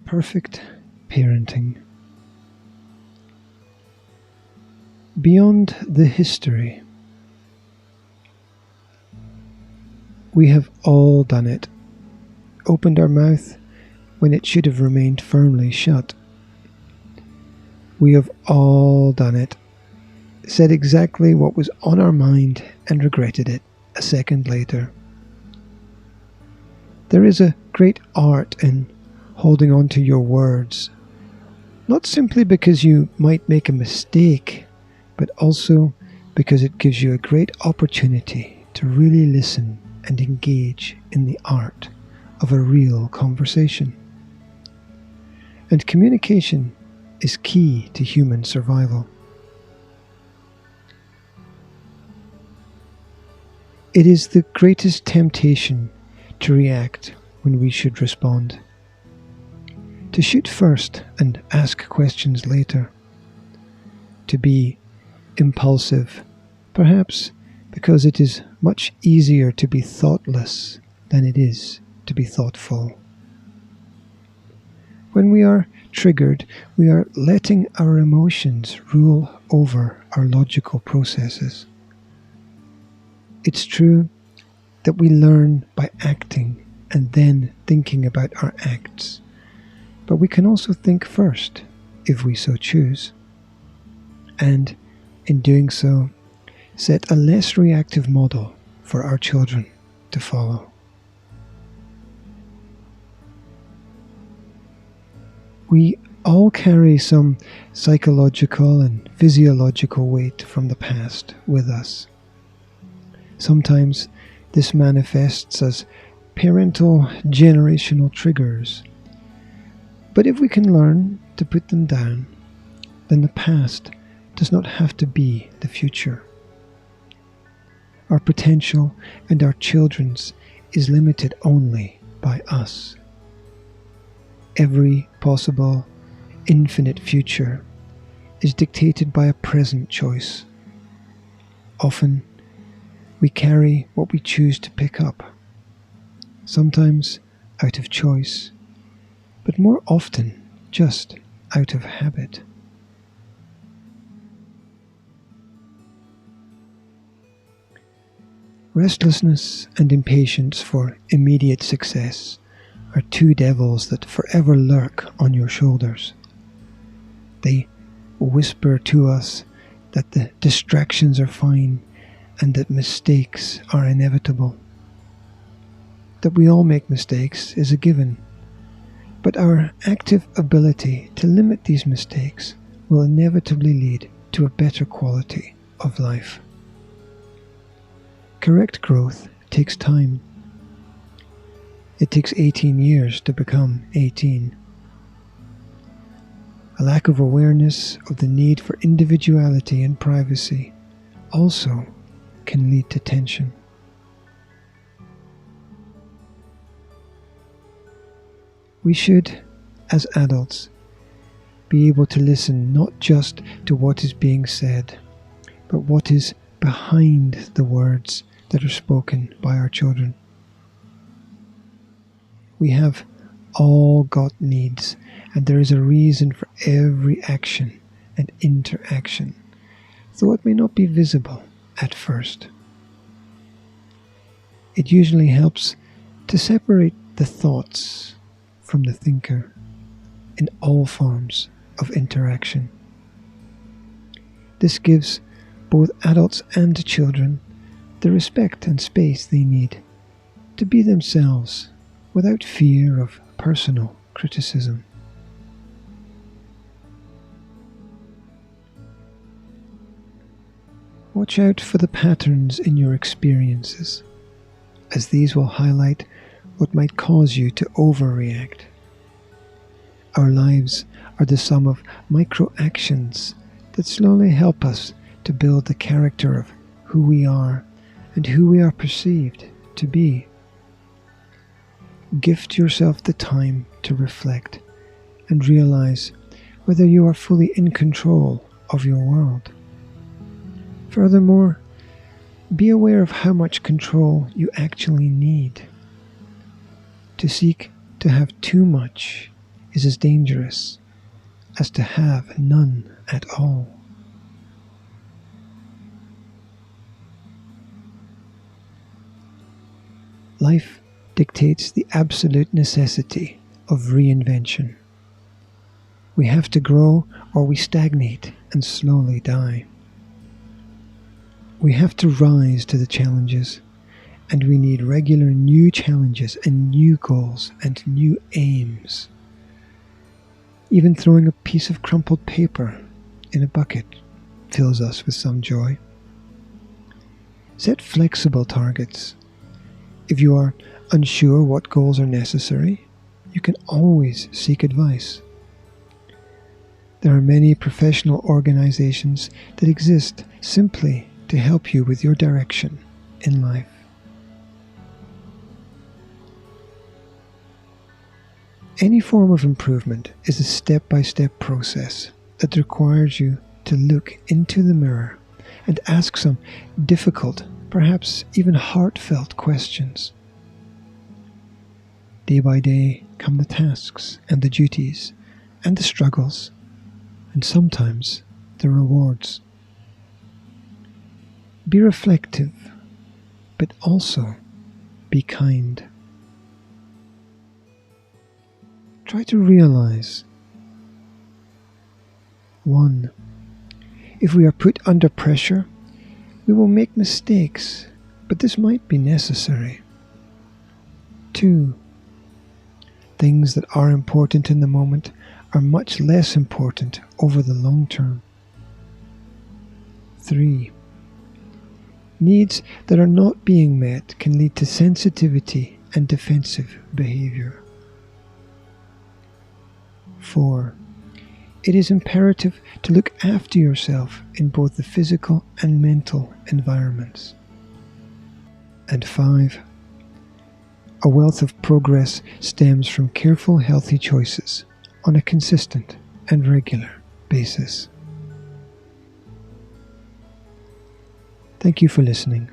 Perfect parenting. Beyond the history, we have all done it. Opened our mouth when it should have remained firmly shut. We have all done it. Said exactly what was on our mind and regretted it a second later. There is a great art in holding on to your words, not simply because you might make a mistake, but also because it gives you a great opportunity to really listen and engage in the art of a real conversation. And communication is key to human survival. It is the greatest temptation to react when we should respond, to shoot first and ask questions later, to be impulsive, perhaps because it is much easier to be thoughtless than it is to be thoughtful. When we are triggered, we are letting our emotions rule over our logical processes. It's true that we learn by acting and then thinking about our acts, but we can also think first, if we so choose, and in doing so, set a less reactive model for our children to follow. We all carry some psychological and physiological weight from the past with us. Sometimes this manifests as parental generational triggers, but if we can learn to put them down, then the past does not have to be the future. Our potential and our children's is limited only by us. Every possible infinite future is dictated by a present choice. Often, we carry what we choose to pick up, sometimes out of choice, but more often just out of habit. Restlessness and impatience for immediate success are two devils that forever lurk on your shoulders. They whisper to us that the distractions are fine and that mistakes are inevitable. That we all make mistakes is a given, but our active ability to limit these mistakes will inevitably lead to a better quality of life. Correct growth takes time. It takes 18 years to become 18. A lack of awareness of the need for individuality and privacy also can lead to tension. We should, as adults, be able to listen not just to what is being said, but what is behind the words that are spoken by our children. We have all got needs, and there is a reason for every action and interaction, though it may not be visible at first. It usually helps to separate the thoughts from the thinker in all forms of interaction. This gives both adults and children the respect and space they need to be themselves without fear of personal criticism. Watch out for the patterns in your experiences, as these will highlight what might cause you to overreact. Our lives are the sum of micro-actions that slowly help us to build the character of who we are and who we are perceived to be. Gift yourself the time to reflect and realize whether you are fully in control of your world. Furthermore, be aware of how much control you actually need. To seek to have too much is as dangerous as to have none at all. Life dictates the absolute necessity of reinvention. We have to grow or we stagnate and slowly die. We have to rise to the challenges, and we need regular new challenges and new goals and new aims. Even throwing a piece of crumpled paper in a bucket fills us with some joy. Set flexible targets. If you are unsure what goals are necessary, you can always seek advice. There are many professional organizations that exist simply to help you with your direction in life. Any form of improvement is a step-by-step process that requires you to look into the mirror and ask some difficult, perhaps even heartfelt questions. Day by day come the tasks and the duties and the struggles, and sometimes the rewards. Be reflective, but also be kind. Try to realize, 1. If we are put under pressure, we will make mistakes, but this might be necessary. 2. Things that are important in the moment are much less important over the long term. 3. Needs that are not being met can lead to sensitivity and defensive behavior. 4. It is imperative to look after yourself in both the physical and mental environments. And 5. A wealth of progress stems from careful, healthy choices on a consistent and regular basis. Thank you for listening.